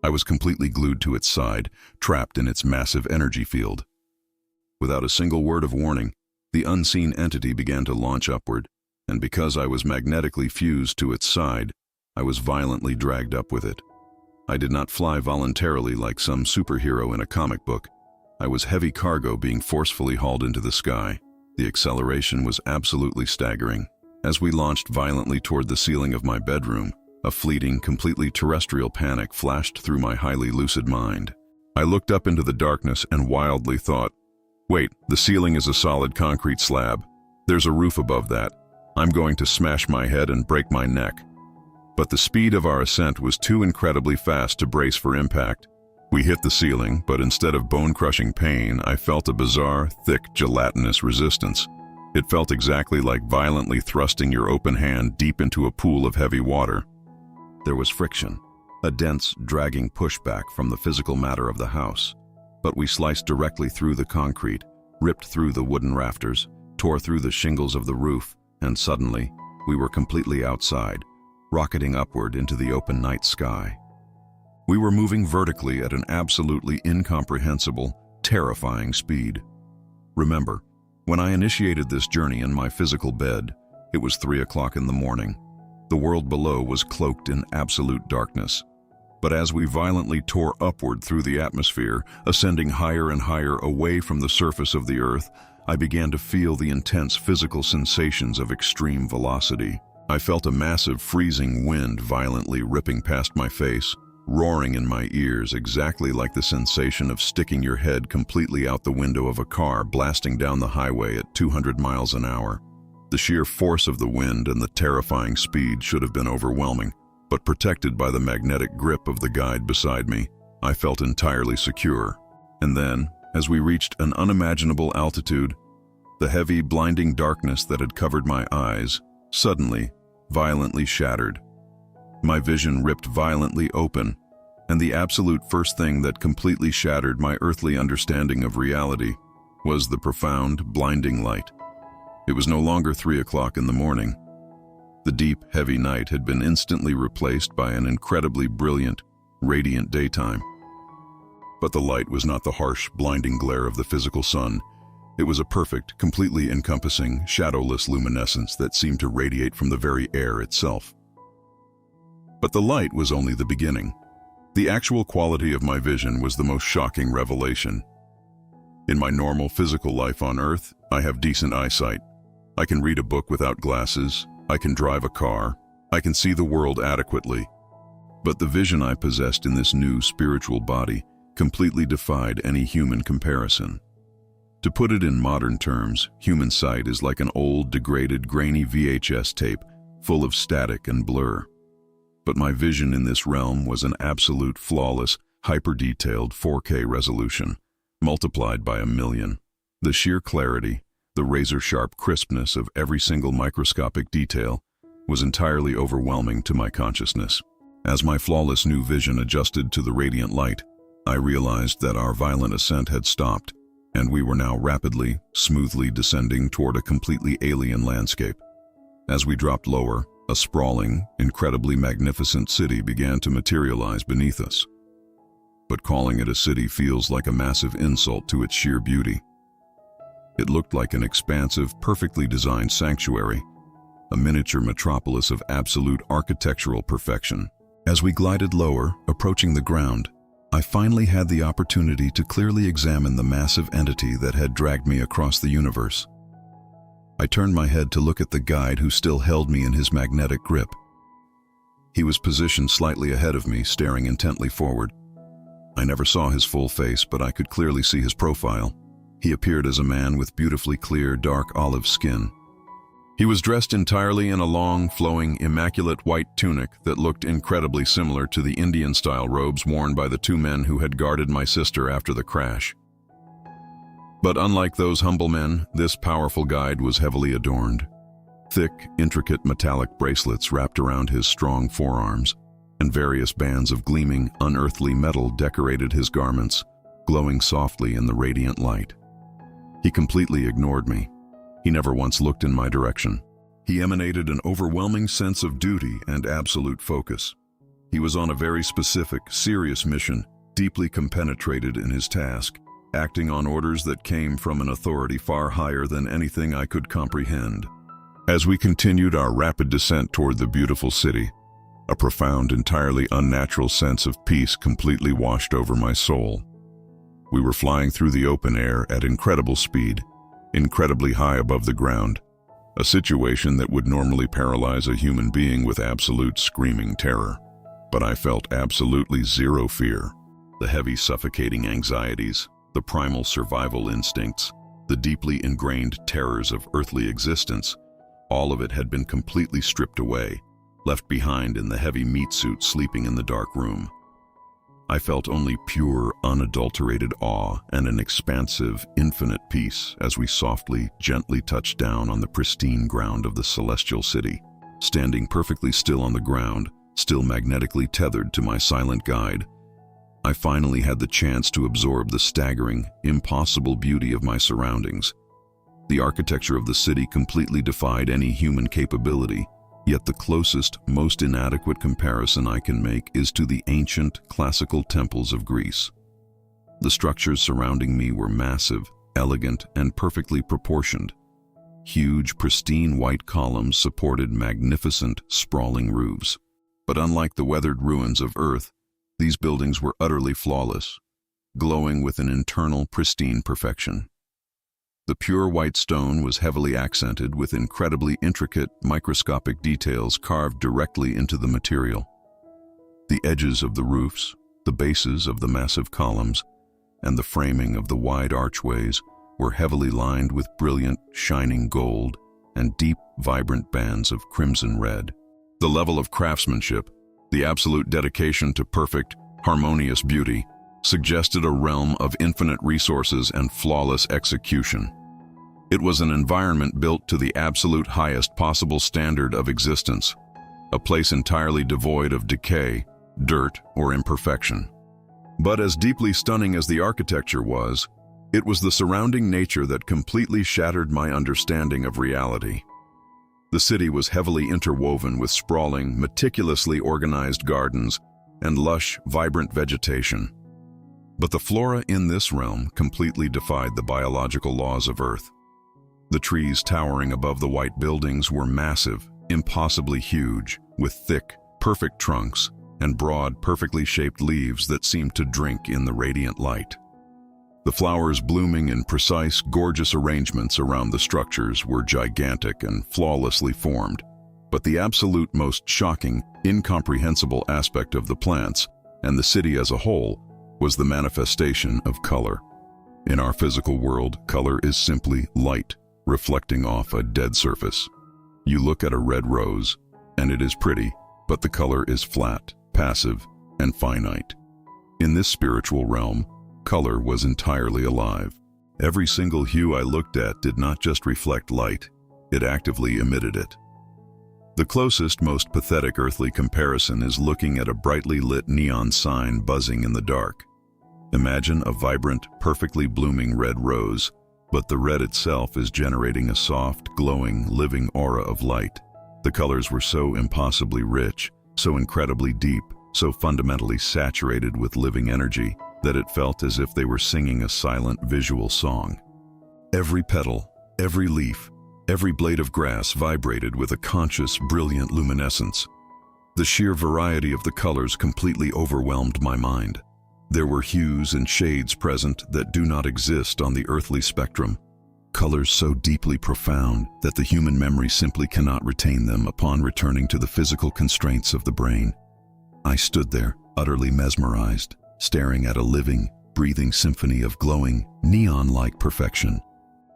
I was completely glued to its side, trapped in its massive energy field. Without a single word of warning, the unseen entity began to launch upward, and because I was magnetically fused to its side, I was violently dragged up with it. I did not fly voluntarily like some superhero in a comic book. I was heavy cargo being forcefully hauled into the sky. The acceleration was absolutely staggering. As we launched violently toward the ceiling of my bedroom, a fleeting, completely terrestrial panic flashed through my highly lucid mind. I looked up into the darkness and wildly thought, wait, the ceiling is a solid concrete slab. There's a roof above that. I'm going to smash my head and break my neck. But the speed of our ascent was too incredibly fast to brace for impact. We hit the ceiling, but instead of bone-crushing pain, I felt a bizarre, thick, gelatinous resistance. It felt exactly like violently thrusting your open hand deep into a pool of heavy water. There was friction, a dense, dragging pushback from the physical matter of the house. But we sliced directly through the concrete, ripped through the wooden rafters, tore through the shingles of the roof, and suddenly, we were completely outside, rocketing upward into the open night sky. We were moving vertically at an absolutely incomprehensible, terrifying speed. Remember, when I initiated this journey in my physical bed, it was 3 o'clock in the morning. The world below was cloaked in absolute darkness. But as we violently tore upward through the atmosphere, ascending higher and higher away from the surface of the earth, I began to feel the intense physical sensations of extreme velocity. I felt a massive freezing wind violently ripping past my face, roaring in my ears exactly like the sensation of sticking your head completely out the window of a car blasting down the highway at 200 miles an hour. The sheer force of the wind and the terrifying speed should have been overwhelming, but protected by the magnetic grip of the guide beside me, I felt entirely secure. And then, as we reached an unimaginable altitude, the heavy, blinding darkness that had covered my eyes suddenly, violently shattered. My vision ripped violently open, and the absolute first thing that completely shattered my earthly understanding of reality was the profound, blinding light. It was no longer 3 o'clock in the morning. The deep, heavy night had been instantly replaced by an incredibly brilliant, radiant daytime. But the light was not the harsh, blinding glare of the physical sun. It was a perfect, completely encompassing, shadowless luminescence that seemed to radiate from the very air itself. But the light was only the beginning. The actual quality of my vision was the most shocking revelation. In my normal physical life on Earth, I have decent eyesight. I can read a book without glasses. I can drive a car. I can see the world adequately. But the vision I possessed in this new spiritual body completely defied any human comparison. To put it in modern terms, human sight is like an old, degraded, grainy VHS tape, full of static and blur. But my vision in this realm was an absolute, flawless, hyper-detailed 4K resolution, multiplied by 1,000,000. The sheer clarity, the razor-sharp crispness of every single microscopic detail was entirely overwhelming to my consciousness. As my flawless new vision adjusted to the radiant light, I realized that our violent ascent had stopped, and we were now rapidly, smoothly descending toward a completely alien landscape. As we dropped lower, a sprawling, incredibly magnificent city began to materialize beneath us. But calling it a city feels like a massive insult to its sheer beauty. It looked like an expansive, perfectly designed sanctuary, a miniature metropolis of absolute architectural perfection. As we glided lower, approaching the ground, I finally had the opportunity to clearly examine the massive entity that had dragged me across the universe. I turned my head to look at the guide who still held me in his magnetic grip. He was positioned slightly ahead of me, staring intently forward. I never saw his full face, but I could clearly see his profile. He appeared as a man with beautifully clear, dark olive skin. He was dressed entirely in a long, flowing, immaculate white tunic that looked incredibly similar to the Indian-style robes worn by the two men who had guarded my sister after the crash. But unlike those humble men, this powerful guide was heavily adorned. Thick, intricate metallic bracelets wrapped around his strong forearms, and various bands of gleaming, unearthly metal decorated his garments, glowing softly in the radiant light. He completely ignored me. He never once looked in my direction. He emanated an overwhelming sense of duty and absolute focus. He was on a very specific, serious mission, deeply compenetrated in his task, acting on orders that came from an authority far higher than anything I could comprehend. As we continued our rapid descent toward the beautiful city, a profound, entirely unnatural sense of peace completely washed over my soul. We were flying through the open air at incredible speed, incredibly high above the ground, a situation that would normally paralyze a human being with absolute screaming terror. But I felt absolutely zero fear. The heavy, suffocating anxieties, the primal survival instincts, the deeply ingrained terrors of earthly existence, all of it had been completely stripped away, left behind in the heavy meat suit sleeping in the dark room. I felt only pure, unadulterated awe and an expansive, infinite peace as we softly, gently touched down on the pristine ground of the celestial city. Standing perfectly still on the ground, still magnetically tethered to my silent guide, I finally had the chance to absorb the staggering, impossible beauty of my surroundings. The architecture of the city completely defied any human capability, yet the closest, most inadequate comparison I can make is to the ancient, classical temples of Greece. The structures surrounding me were massive, elegant, and perfectly proportioned. Huge, pristine white columns supported magnificent, sprawling roofs. But unlike the weathered ruins of Earth, these buildings were utterly flawless, glowing with an internal, pristine perfection. The pure white stone was heavily accented with incredibly intricate, microscopic details carved directly into the material. The edges of the roofs, the bases of the massive columns, and the framing of the wide archways were heavily lined with brilliant, shining gold and deep, vibrant bands of crimson red. The level of craftsmanship, the absolute dedication to perfect, harmonious beauty, suggested a realm of infinite resources and flawless execution. It was an environment built to the absolute highest possible standard of existence, a place entirely devoid of decay, dirt, or imperfection. But as deeply stunning as the architecture was, it was the surrounding nature that completely shattered my understanding of reality. The city was heavily interwoven with sprawling, meticulously organized gardens and lush, vibrant vegetation. But the flora in this realm completely defied the biological laws of Earth. The trees towering above the white buildings were massive, impossibly huge, with thick, perfect trunks and broad, perfectly shaped leaves that seemed to drink in the radiant light. The flowers blooming in precise, gorgeous arrangements around the structures were gigantic and flawlessly formed. But the absolute most shocking, incomprehensible aspect of the plants, and the city as a whole, was the manifestation of color. In our physical world, color is simply light, reflecting off a dead surface. You look at a red rose, and it is pretty, but the color is flat, passive, and finite. In this spiritual realm, color was entirely alive. Every single hue I looked at did not just reflect light, it actively emitted it. The closest, most pathetic earthly comparison is looking at a brightly lit neon sign buzzing in the dark. Imagine a vibrant, perfectly blooming red rose, but the red itself is generating a soft, glowing, living aura of light. The colors were so impossibly rich, so incredibly deep, so fundamentally saturated with living energy, that it felt as if they were singing a silent visual song. Every petal, every leaf, every blade of grass vibrated with a conscious, brilliant luminescence. The sheer variety of the colors completely overwhelmed my mind. There were hues and shades present that do not exist on the earthly spectrum, colors so deeply profound that the human memory simply cannot retain them upon returning to the physical constraints of the brain. I stood there, utterly mesmerized, staring at a living, breathing symphony of glowing, neon-like perfection.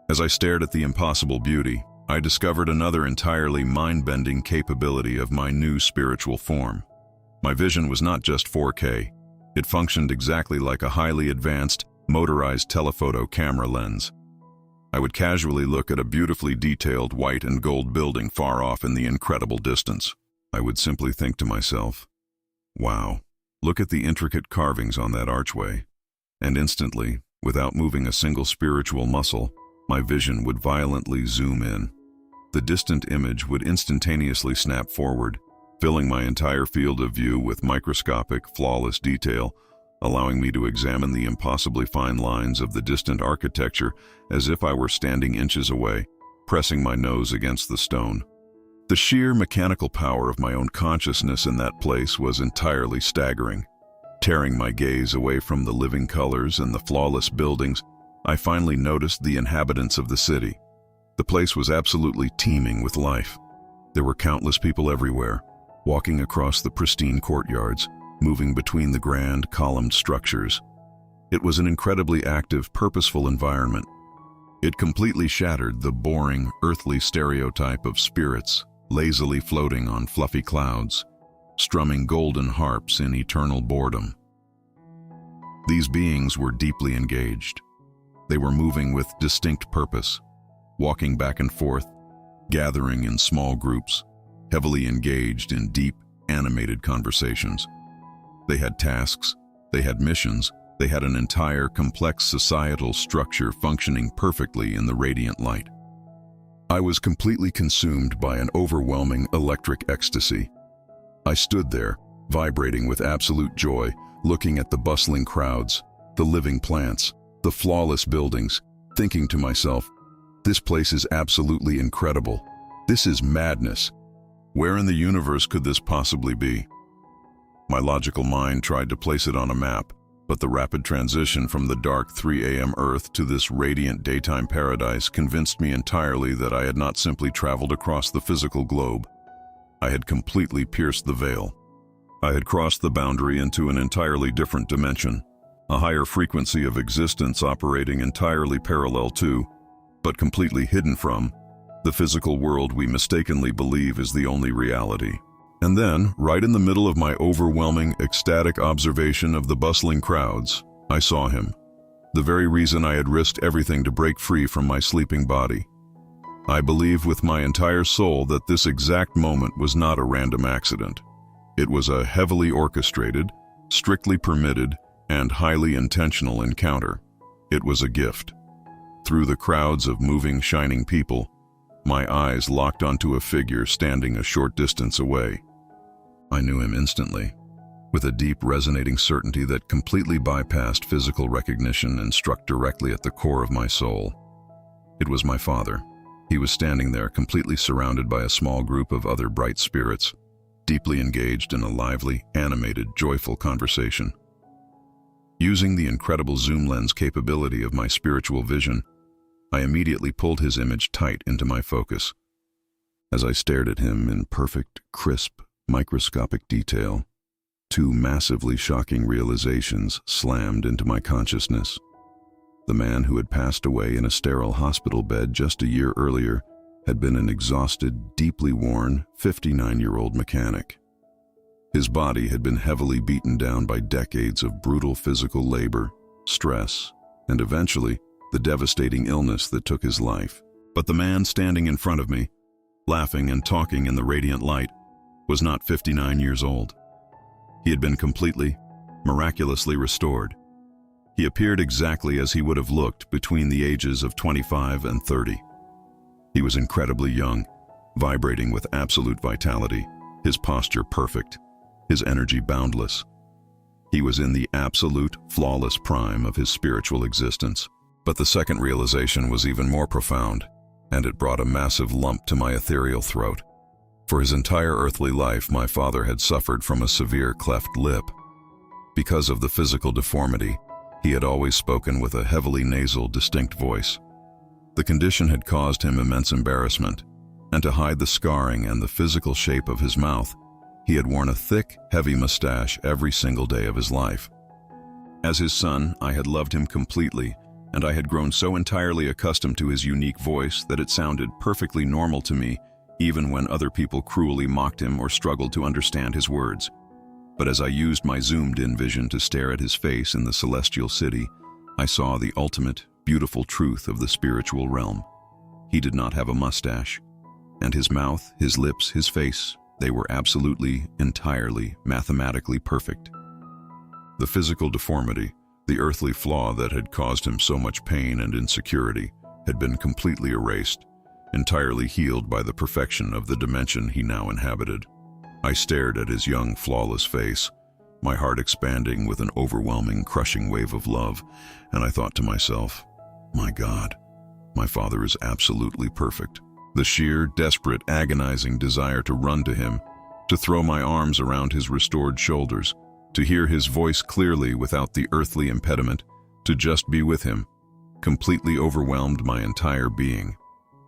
As I stared at the impossible beauty, I discovered another entirely mind-bending capability of my new spiritual form. My vision was not just 4K. It functioned exactly like a highly advanced, motorized telephoto camera lens. I would casually look at a beautifully detailed white and gold building far off in the incredible distance. I would simply think to myself, wow, look at the intricate carvings on that archway. And instantly, without moving a single spiritual muscle, my vision would violently zoom in. The distant image would instantaneously snap forward, filling my entire field of view with microscopic, flawless detail, allowing me to examine the impossibly fine lines of the distant architecture as if I were standing inches away, pressing my nose against the stone. The sheer mechanical power of my own consciousness in that place was entirely staggering. Tearing my gaze away from the living colors and the flawless buildings, I finally noticed the inhabitants of the city. The place was absolutely teeming with life. There were countless people everywhere, walking across the pristine courtyards, moving between the grand, columned structures. It was an incredibly active, purposeful environment. It completely shattered the boring, earthly stereotype of spirits lazily floating on fluffy clouds, strumming golden harps in eternal boredom. These beings were deeply engaged. They were moving with distinct purpose, walking back and forth, gathering in small groups, heavily engaged in deep, animated conversations. They had tasks, they had missions, they had an entire complex societal structure functioning perfectly in the radiant light. I was completely consumed by an overwhelming electric ecstasy. I stood there, vibrating with absolute joy, looking at the bustling crowds, the living plants, the flawless buildings, thinking to myself, this place is absolutely incredible. This is madness. Where in the universe could this possibly be? My logical mind tried to place it on a map, but the rapid transition from the dark 3 a.m. Earth to this radiant daytime paradise convinced me entirely that I had not simply traveled across the physical globe. I had completely pierced the veil. I had crossed the boundary into an entirely different dimension, a higher frequency of existence operating entirely parallel to, but completely hidden from, the physical world we mistakenly believe is the only reality. And then, right in the middle of my overwhelming, ecstatic observation of the bustling crowds, I saw him. The very reason I had risked everything to break free from my sleeping body. I believe with my entire soul that this exact moment was not a random accident. It was a heavily orchestrated, strictly permitted, and highly intentional encounter. It was a gift. Through the crowds of moving, shining people, my eyes locked onto a figure standing a short distance away. I knew him instantly, with a deep, resonating certainty that completely bypassed physical recognition and struck directly at the core of my soul. It was my father. He was standing there, completely surrounded by a small group of other bright spirits, deeply engaged in a lively, animated, joyful conversation. Using the incredible zoom lens capability of my spiritual vision, I immediately pulled his image tight into my focus. As I stared at him in perfect, crisp, microscopic detail, two massively shocking realizations slammed into my consciousness. The man who had passed away in a sterile hospital bed just a year earlier had been an exhausted, deeply worn, 59-year-old mechanic. His body had been heavily beaten down by decades of brutal physical labor, stress, and eventually, the devastating illness that took his life. But the man standing in front of me, laughing and talking in the radiant light, was not 59 years old. He had been completely, miraculously restored. He appeared exactly as he would have looked between the ages of 25 and 30. He was incredibly young, vibrating with absolute vitality, his posture perfect, his energy boundless. He was in the absolute, flawless prime of his spiritual existence. But the second realization was even more profound, and it brought a massive lump to my ethereal throat. For his entire earthly life, my father had suffered from a severe cleft lip. Because of the physical deformity, he had always spoken with a heavily nasal, distinct voice. The condition had caused him immense embarrassment, and to hide the scarring and the physical shape of his mouth, he had worn a thick, heavy mustache every single day of his life. As his son, I had loved him completely, and I had grown so entirely accustomed to his unique voice that it sounded perfectly normal to me, even when other people cruelly mocked him or struggled to understand his words. But as I used my zoomed-in vision to stare at his face in the celestial city, I saw the ultimate, beautiful truth of the spiritual realm. He did not have a mustache, and his mouth, his lips, his face, they were absolutely, entirely, mathematically perfect. The physical deformity, the earthly flaw that had caused him so much pain and insecurity, had been completely erased, entirely healed by the perfection of the dimension he now inhabited. I stared at his young, flawless face, my heart expanding with an overwhelming, crushing wave of love, and I thought to myself, my God, my father is absolutely perfect. The sheer, desperate, agonizing desire to run to him, to throw my arms around his restored shoulders, to hear his voice clearly without the earthly impediment, to just be with him, completely overwhelmed my entire being.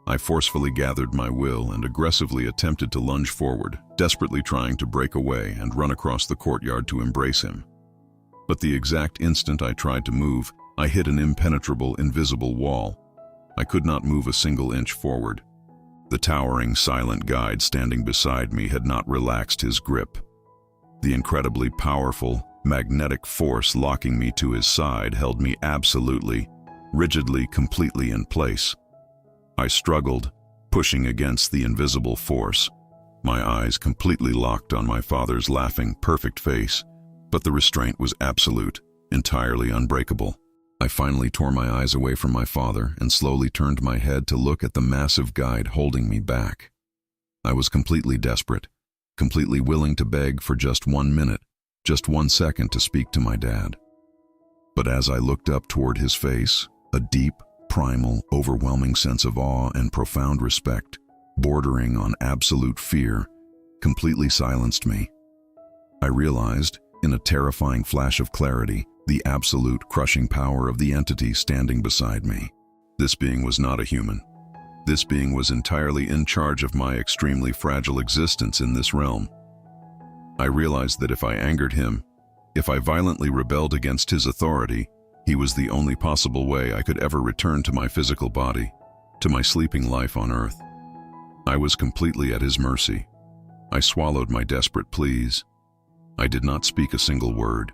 I forcefully gathered my will and aggressively attempted to lunge forward, desperately trying to break away and run across the courtyard to embrace him. But the exact instant I tried to move, I hit an impenetrable, invisible wall. I could not move a single inch forward. The towering, silent guide standing beside me had not relaxed his grip. The incredibly powerful, magnetic force locking me to his side held me absolutely, rigidly, completely in place. I struggled, pushing against the invisible force, my eyes completely locked on my father's laughing, perfect face, but the restraint was absolute, entirely unbreakable. I finally tore my eyes away from my father and slowly turned my head to look at the massive guide holding me back. I was completely desperate, completely willing to beg for just 1 minute, just 1 second to speak to my dad. But as I looked up toward his face, a deep, primal, overwhelming sense of awe and profound respect, bordering on absolute fear, completely silenced me. I realized, in a terrifying flash of clarity, the absolute crushing power of the entity standing beside me. This being was not a human. This being was entirely in charge of my extremely fragile existence in this realm. I realized that if I angered him, if I violently rebelled against his authority, he was the only possible way I could ever return to my physical body, to my sleeping life on earth. I was completely at his mercy. I swallowed my desperate pleas. I did not speak a single word.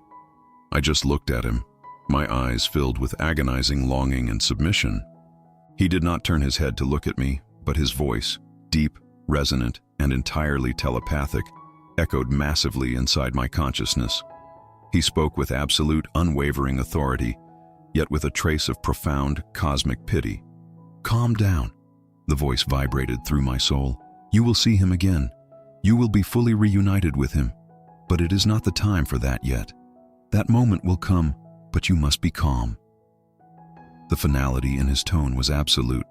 I just looked at him, my eyes filled with agonizing longing and submission. He did not turn his head to look at me, but his voice, deep, resonant, and entirely telepathic, echoed massively inside my consciousness. He spoke with absolute, unwavering authority, yet with a trace of profound, cosmic pity. "Calm down," the voice vibrated through my soul. "You will see him again. You will be fully reunited with him. But it is not the time for that yet. That moment will come, but you must be calm." The finality in his tone was absolute.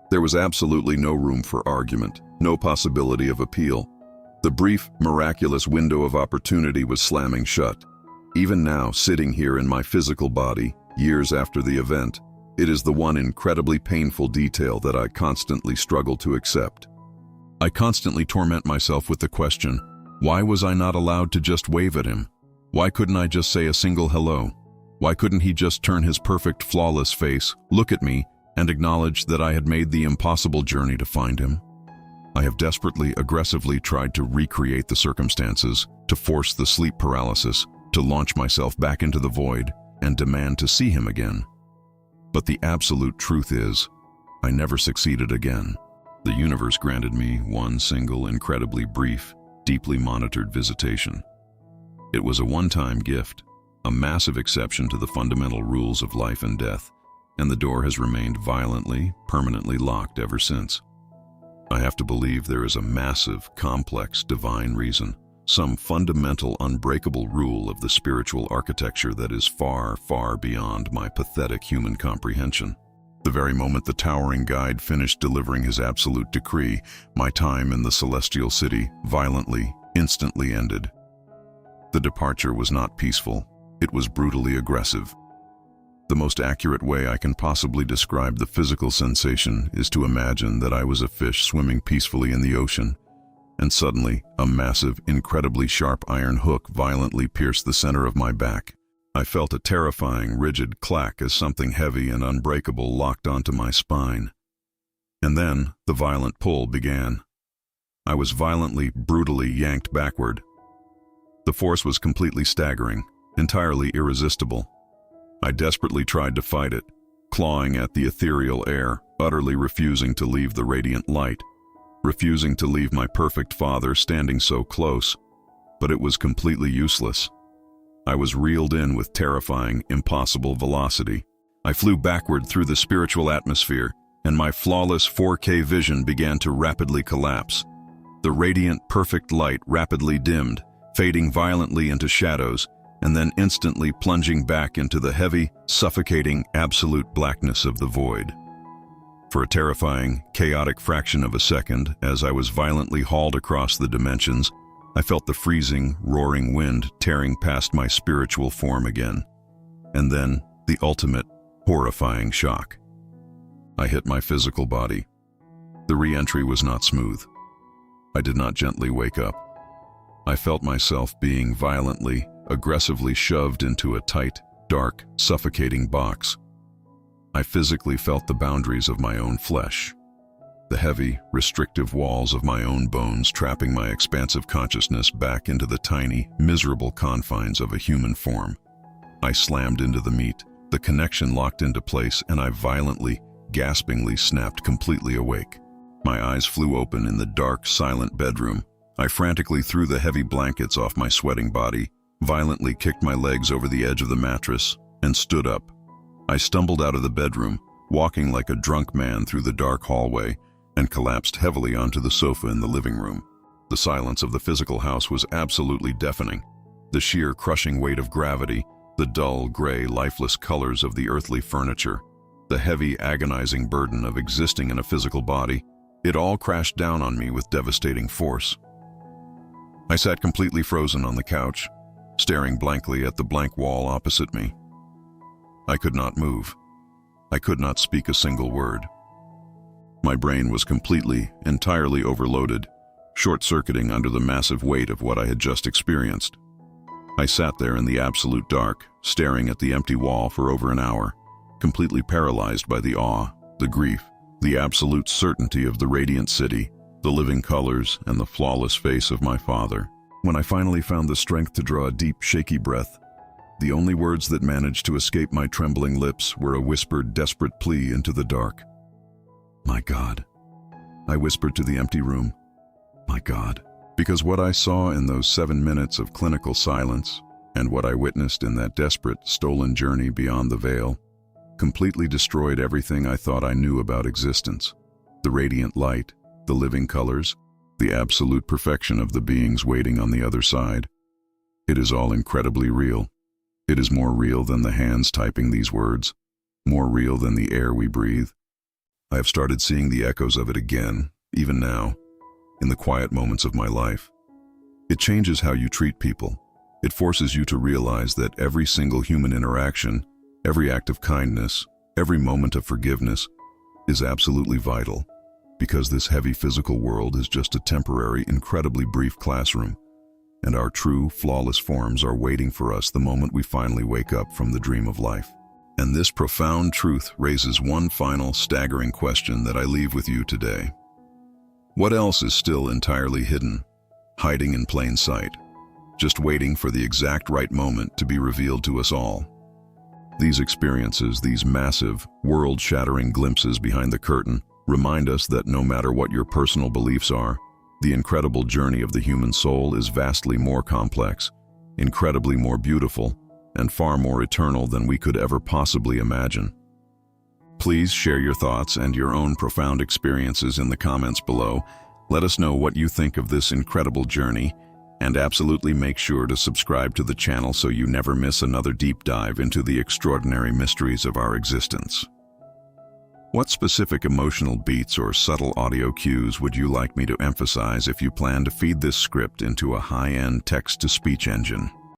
There was absolutely no room for argument, no possibility of appeal. The brief, miraculous window of opportunity was slamming shut. Even now, sitting here in my physical body, years after the event, it is the one incredibly painful detail that I constantly struggle to accept. I constantly torment myself with the question, why was I not allowed to just wave at him? Why couldn't I just say a single hello? Why couldn't he just turn his perfect, flawless face, look at me, and acknowledge that I had made the impossible journey to find him? I have desperately, aggressively tried to recreate the circumstances, to force the sleep paralysis, to launch myself back into the void, and demand to see him again. But the absolute truth is, I never succeeded again. The universe granted me one single, incredibly brief, deeply monitored visitation. It was a one-time gift, a massive exception to the fundamental rules of life and death, and the door has remained violently, permanently locked ever since. I have to believe there is a massive, complex, divine reason, some fundamental, unbreakable rule of the spiritual architecture that is far, far beyond my pathetic human comprehension. The very moment the towering guide finished delivering his absolute decree, my time in the celestial city violently, instantly ended. The departure was not peaceful, it was brutally aggressive. The most accurate way I can possibly describe the physical sensation is to imagine that I was a fish swimming peacefully in the ocean, and suddenly a massive, incredibly sharp iron hook violently pierced the center of my back. I felt a terrifying, rigid clack as something heavy and unbreakable locked onto my spine. And then the violent pull began. I was violently, brutally yanked backward. The force was completely staggering, entirely irresistible. I desperately tried to fight it, clawing at the ethereal air, utterly refusing to leave the radiant light, refusing to leave my perfect father standing so close. But it was completely useless. I was reeled in with terrifying, impossible velocity. I flew backward through the spiritual atmosphere, and my flawless 4K vision began to rapidly collapse. The radiant, perfect light rapidly dimmed, fading violently into shadows, and then instantly plunging back into the heavy, suffocating, absolute blackness of the void. For a terrifying, chaotic fraction of a second, as I was violently hauled across the dimensions, I felt the freezing, roaring wind tearing past my spiritual form again. And then, the ultimate, horrifying shock. I hit my physical body. The re-entry was not smooth. I did not gently wake up. I felt myself being violently, aggressively shoved into a tight, dark, suffocating box. I physically felt the boundaries of my own flesh, the heavy, restrictive walls of my own bones trapping my expansive consciousness back into the tiny, miserable confines of a human form. I slammed into the meat, the connection locked into place, and I violently, gaspingly snapped completely awake. My eyes flew open in the dark, silent bedroom. I frantically threw the heavy blankets off my sweating body, violently kicked my legs over the edge of the mattress, and stood up. I stumbled out of the bedroom, walking like a drunk man through the dark hallway, and collapsed heavily onto the sofa in the living room. The silence of the physical house was absolutely deafening. The sheer crushing weight of gravity, the dull, gray, lifeless colors of the earthly furniture, the heavy, agonizing burden of existing in a physical body, it all crashed down on me with devastating force. I sat completely frozen on the couch, staring blankly at the blank wall opposite me. I could not move. I could not speak a single word. My brain was completely, entirely overloaded, short-circuiting under the massive weight of what I had just experienced. I sat there in the absolute dark, staring at the empty wall for over an hour, completely paralyzed by the awe, the grief, the absolute certainty of the radiant city, the living colors, and the flawless face of my father. When I finally found the strength to draw a deep, shaky breath, the only words that managed to escape my trembling lips were a whispered, desperate plea into the dark. "My God," I whispered to the empty room. "My God." Because what I saw in those 7 minutes of clinical silence, and what I witnessed in that desperate, stolen journey beyond the veil, completely destroyed everything I thought I knew about existence. The radiant light, the living colors, the absolute perfection of the beings waiting on the other side. It is all incredibly real. It is more real than the hands typing these words, more real than the air we breathe. I have started seeing the echoes of it again, even now, in the quiet moments of my life. It changes how you treat people. It forces you to realize that every single human interaction, every act of kindness, every moment of forgiveness is absolutely vital, because this heavy physical world is just a temporary, incredibly brief classroom, and our true, flawless forms are waiting for us the moment we finally wake up from the dream of life. And this profound truth raises one final, staggering question that I leave with you today. What else is still entirely hidden, hiding in plain sight, just waiting for the exact right moment to be revealed to us all? These experiences, these massive, world-shattering glimpses behind the curtain, remind us that no matter what your personal beliefs are, the incredible journey of the human soul is vastly more complex, incredibly more beautiful, and far more eternal than we could ever possibly imagine. Please share your thoughts and your own profound experiences in the comments below. Let us know what you think of this incredible journey, and absolutely make sure to subscribe to the channel so you never miss another deep dive into the extraordinary mysteries of our existence. What specific emotional beats or subtle audio cues would you like me to emphasize if you plan to feed this script into a high-end text-to-speech engine?